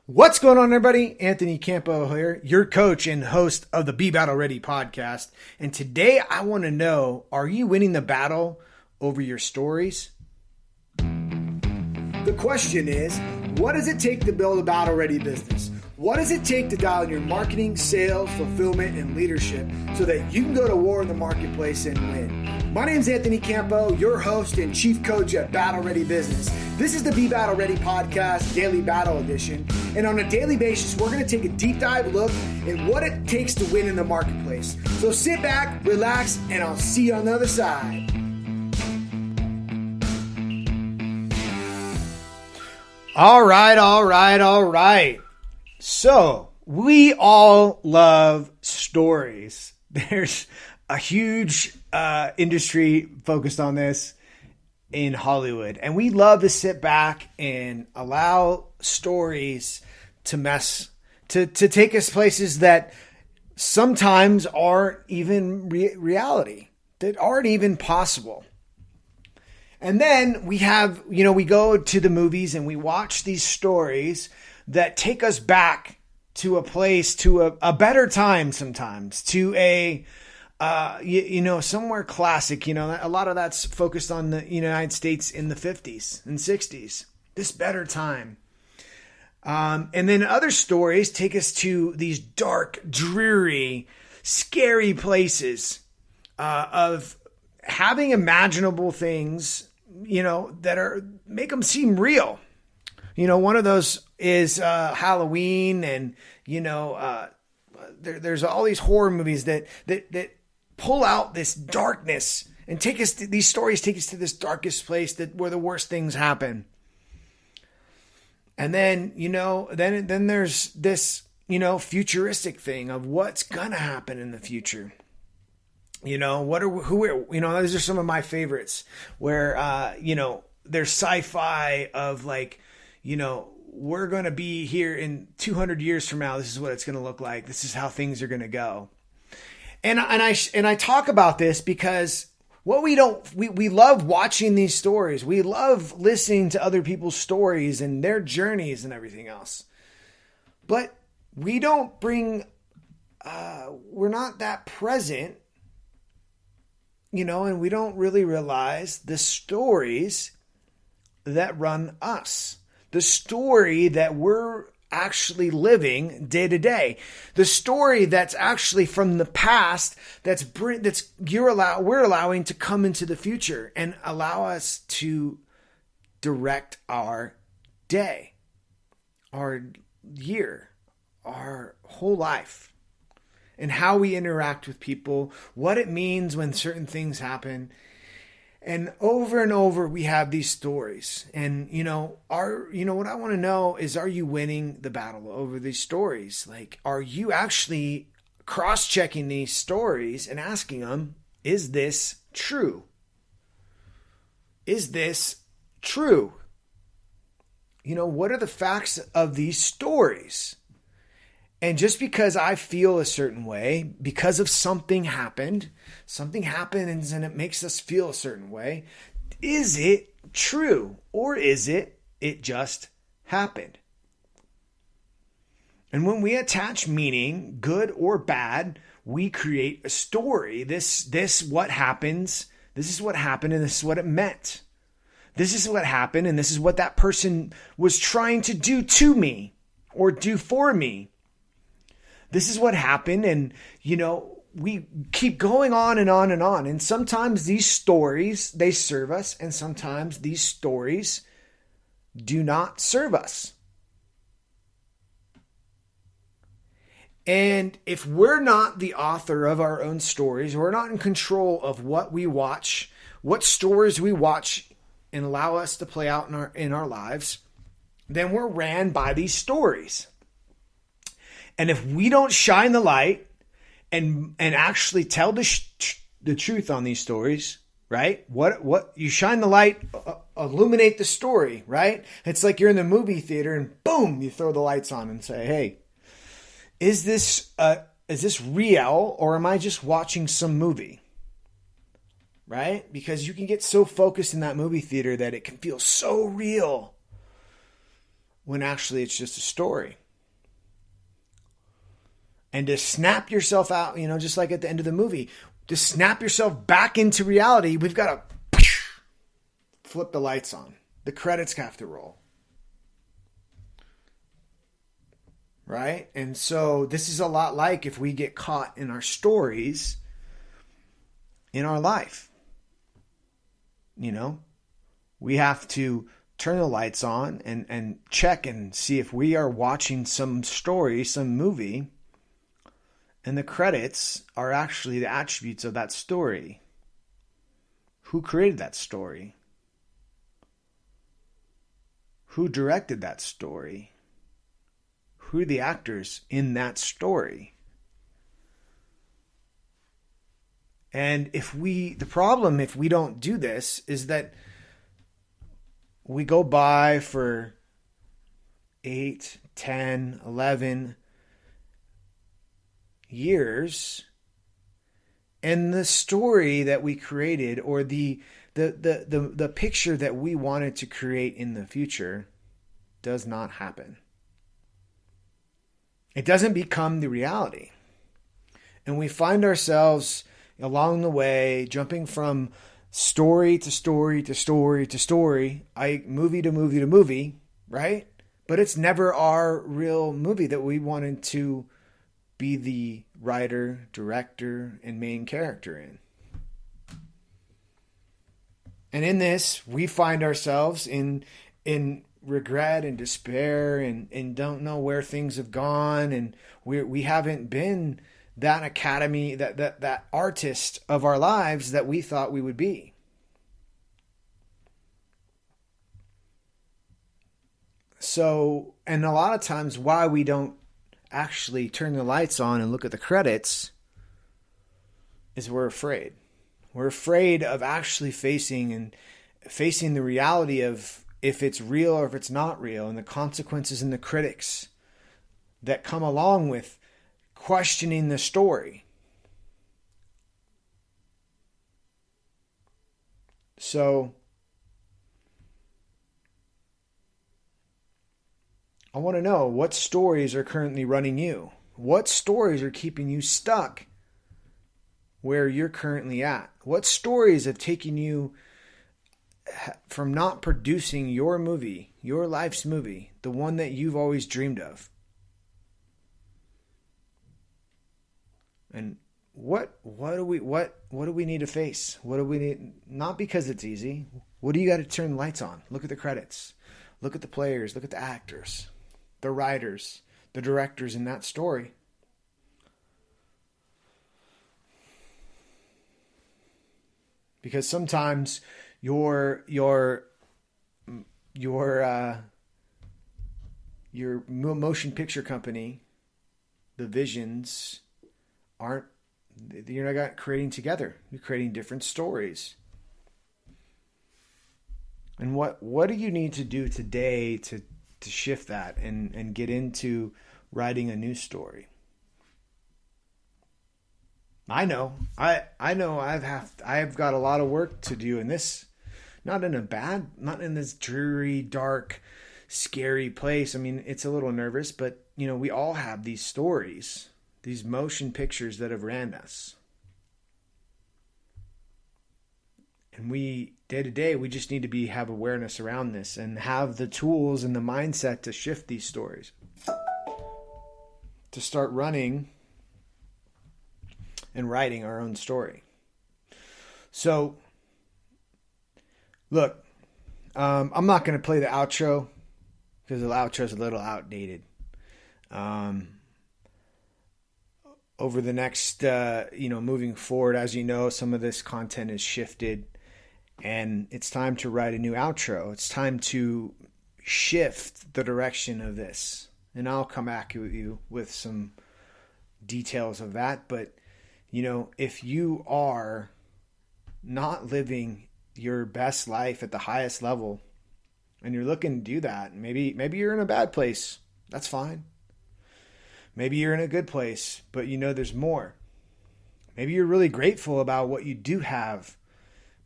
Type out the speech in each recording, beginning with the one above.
What's going on, everybody? Anthony Campo here, your coach and host of the Be Battle Ready podcast. And today I want to know, are you winning the battle over your stories? The question is, what does it take to build a battle ready business? What does it take to dial in your marketing, sales, fulfillment, and leadership so that you can go to war in the marketplace and win? My name is Anthony Campo, your host and chief coach at Battle Ready Business. This is the Be Battle Ready podcast, Daily Battle Edition. And on a daily basis, we're going to take a deep dive look at what it takes to win in the marketplace. So sit back, relax, and I'll see you on the other side. All right. So we all love stories. There's a huge industry focused on this in Hollywood, and we love to sit back and allow stories to take us places that sometimes aren't even reality, that aren't even possible. And then we go to the movies and we watch these stories that take us back to a place, to a better time sometimes, to a somewhere classic. A lot of that's focused on the United States in the 50s and 60s, this better time. And then other stories take us to these dark, dreary, scary places of having imaginable things, that make them seem real. One of those is Halloween, and there's all these horror movies that pull out this darkness and these stories take us to this darkest place where the worst things happen. And then, then there's this, futuristic thing of what's gonna happen in the future. Those are some of my favorites where, there's sci-fi of we're going to be here in 200 years from now. This is what it's going to look like. This is how things are going to go. And I talk about this because we love watching these stories. We love listening to other people's stories and their journeys and everything else. But we don't we're not that present, and we don't really realize the stories that run us, the story that we're actually living day to day, the story that's actually from the past we're allowing to come into the future and allow us to direct our day, our year, our whole life, and how we interact with people, what it means when certain things happen. And over we have these stories. And, what I want to know is, are you winning the battle over these stories? Are you actually cross-checking these stories and asking them, is this true? Is this true? What are the facts of these stories? And just because I feel a certain way, because of something happens and it makes us feel a certain way, is it true? Or is it just happened? And when we attach meaning, good or bad, we create a story. This what happens, this is what happened, and this is what it meant. This is what happened, and this is what that person was trying to do to me or do for me. This is what happened, and, we keep going on and on and on. And sometimes these stories, they serve us, and sometimes these stories do not serve us. And if we're not the author of our own stories, we're not in control of what we watch, what stories we watch and allow us to play out in our lives, then we're ran by these stories. And if we don't shine the light and actually tell the truth on these stories, right? What you shine the light, illuminate the story, right? It's like you're in the movie theater and boom, you throw the lights on and say, hey, is this real, or am I just watching some movie? Right? Because you can get so focused in that movie theater that it can feel so real. when actually it's just a story. And to snap yourself out, just like at the end of the movie, to snap yourself back into reality, we've got to flip the lights on. The credits have to roll. Right? And so this is a lot like if we get caught in our stories in our life. We have to turn the lights on and check and see if we are watching some story, some movie, and the credits are actually the attributes of that story. Who created that story? Who directed that story? Who are the actors in that story? And if we don't do this is that we go by for 8, 10, 11 years, and the story that we created, or the picture that we wanted to create in the future, does not happen. It doesn't become the reality. And we find ourselves along the way jumping from story to story to story to story, movie to movie to movie, right? But it's never our real movie that we wanted to be the writer, director, and main character in. And in this, we find ourselves in regret and despair and don't know where things have gone, and we haven't been that academy, that artist of our lives that we thought we would be. So, and a lot of times why we don't actually turn the lights on and look at the credits is we're afraid. We're afraid of actually facing the reality of if it's real or if it's not real, and the consequences and the critics that come along with questioning the story. So I want to know, what stories are currently running you? What stories are keeping you stuck where you're currently at? What stories have taken you from not producing your movie, your life's movie, the one that you've always dreamed of? And what do we need to face? What do we need? Not because it's easy. What do you got to turn the lights on? Look at the credits. Look at the players. Look at the actors, the writers, the directors in that story. Because sometimes your motion picture company, the visions you're not creating together. You're creating different stories. And what do you need to do today to shift that and get into writing a new story? I know I've got a lot of work to do in this, not in this dreary, dark, scary place. I mean, it's a little nervous, but we all have these stories, these motion pictures that have ran us. And we, day to day, we just need to have awareness around this and have the tools and the mindset to shift these stories, to start running and writing our own story. So, look, I'm not going to play the outro because the outro is a little outdated. Over the next, moving forward, as you know, some of this content is shifted, and it's time to write a new outro. It's time to shift the direction of this, and I'll come back with you with some details of that. But if you are not living your best life at the highest level, and you're looking to do that, maybe you're in a bad place. That's fine. Maybe you're in a good place, but there's more. Maybe you're really grateful about what you do have,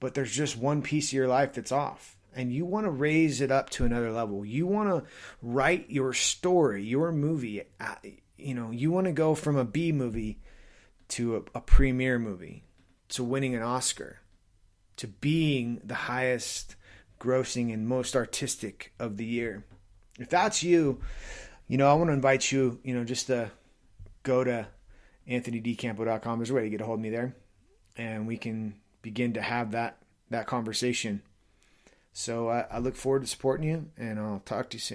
but there's just one piece of your life that's off. and you want to raise it up to another level. You want to write your story, your movie. You want to go from a B movie to a premiere movie, to winning an Oscar, to being the highest grossing and most artistic of the year. If that's you, I want to invite you, just to go to anthonydcampo.com. There's a way to get a hold of me there, and we can begin to have that conversation. So I look forward to supporting you, and I'll talk to you soon.